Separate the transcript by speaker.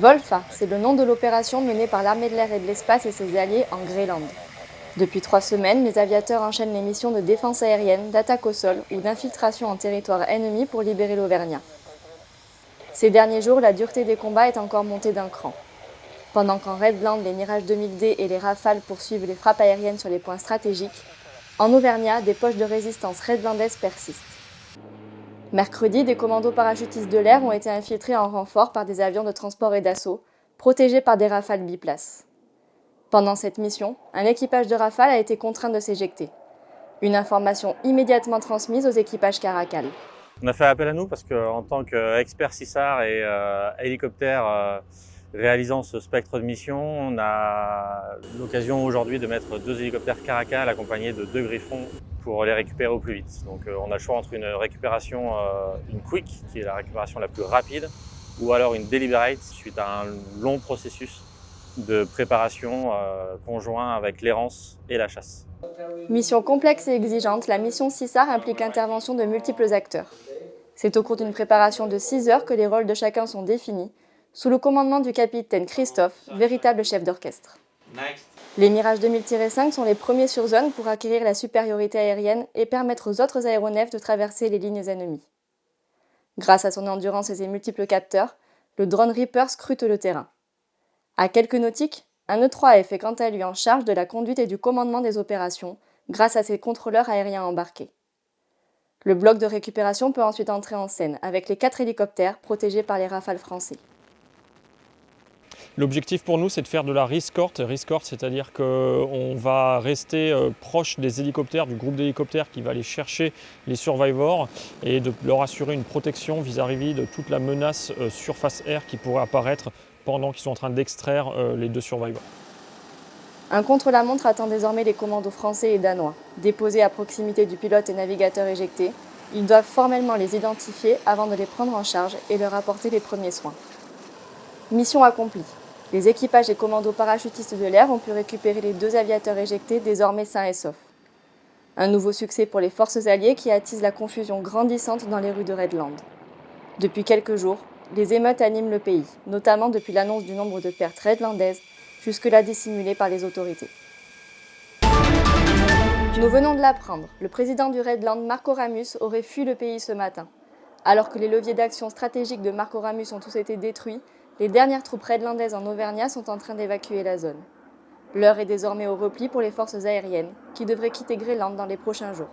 Speaker 1: Volfa, c'est le nom de l'opération menée par l'armée de l'air et de l'espace et ses alliés en Groenland. Depuis 3 semaines, les aviateurs enchaînent les missions de défense aérienne, d'attaque au sol ou d'infiltration en territoire ennemi pour libérer l'Auvergnat. Ces derniers jours, la dureté des combats est encore montée d'un cran. Pendant qu'en Redland, les Mirage 2000D et les Rafales poursuivent les frappes aériennes sur les points stratégiques, en Auvergnat, des poches de résistance redlandaises persistent. Mercredi, des commandos parachutistes de l'air ont été infiltrés en renfort par des avions de transport et d'assaut, protégés par des Rafales biplaces. Pendant cette mission, un équipage de Rafale a été contraint de s'éjecter. Une information immédiatement transmise aux équipages Caracal.
Speaker 2: On a fait appel à nous parce qu'en tant qu'expert CISAR et hélicoptère réalisant ce spectre de mission, on a l'occasion aujourd'hui de mettre 2 hélicoptères Caracal accompagnés de 2 Griffons pour les récupérer au plus vite. Donc on a le choix entre une récupération, une quick, qui est la récupération la plus rapide, ou alors une deliberate suite à un long processus de préparation conjoint avec l'errance et la chasse.
Speaker 1: Mission complexe et exigeante, la mission CISAR implique l'intervention de multiples acteurs. C'est au cours d'une préparation de 6 heures que les rôles de chacun sont définis, sous le commandement du capitaine Christophe, véritable chef d'orchestre. Les Mirage 2000-5 sont les premiers sur zone pour acquérir la supériorité aérienne et permettre aux autres aéronefs de traverser les lignes ennemies. Grâce à son endurance et ses multiples capteurs, le drone Reaper scrute le terrain. À quelques nautiques, un E-3F est quant à lui en charge de la conduite et du commandement des opérations grâce à ses contrôleurs aériens embarqués. Le bloc de récupération peut ensuite entrer en scène avec les 4 hélicoptères protégés par les Rafales français.
Speaker 3: L'objectif pour nous, c'est de faire de la riscorte, c'est-à-dire qu'on va rester proche des hélicoptères, du groupe d'hélicoptères qui va aller chercher les survivors et de leur assurer une protection vis-à-vis de toute la menace surface-air qui pourrait apparaître pendant qu'ils sont en train d'extraire les 2 survivors.
Speaker 1: Un contre-la-montre attend désormais les commandos français et danois. Déposés à proximité du pilote et navigateur éjectés, ils doivent formellement les identifier avant de les prendre en charge et leur apporter les premiers soins. Mission accomplie. Les équipages et commandos parachutistes de l'air ont pu récupérer les 2 aviateurs éjectés désormais sains et saufs. Un nouveau succès pour les forces alliées qui attisent la confusion grandissante dans les rues de Redland. Depuis quelques jours, les émeutes animent le pays, notamment depuis l'annonce du nombre de pertes redlandaises, jusque-là dissimulées par les autorités. Nous venons de l'apprendre, le président du Redland, Marco Ramus, aurait fui le pays ce matin. Alors que les leviers d'action stratégiques de Marco Ramus ont tous été détruits, les dernières troupes redlandaises en Auvergnat sont en train d'évacuer la zone. L'heure est désormais au repli pour les forces aériennes, qui devraient quitter Groenland dans les prochains jours.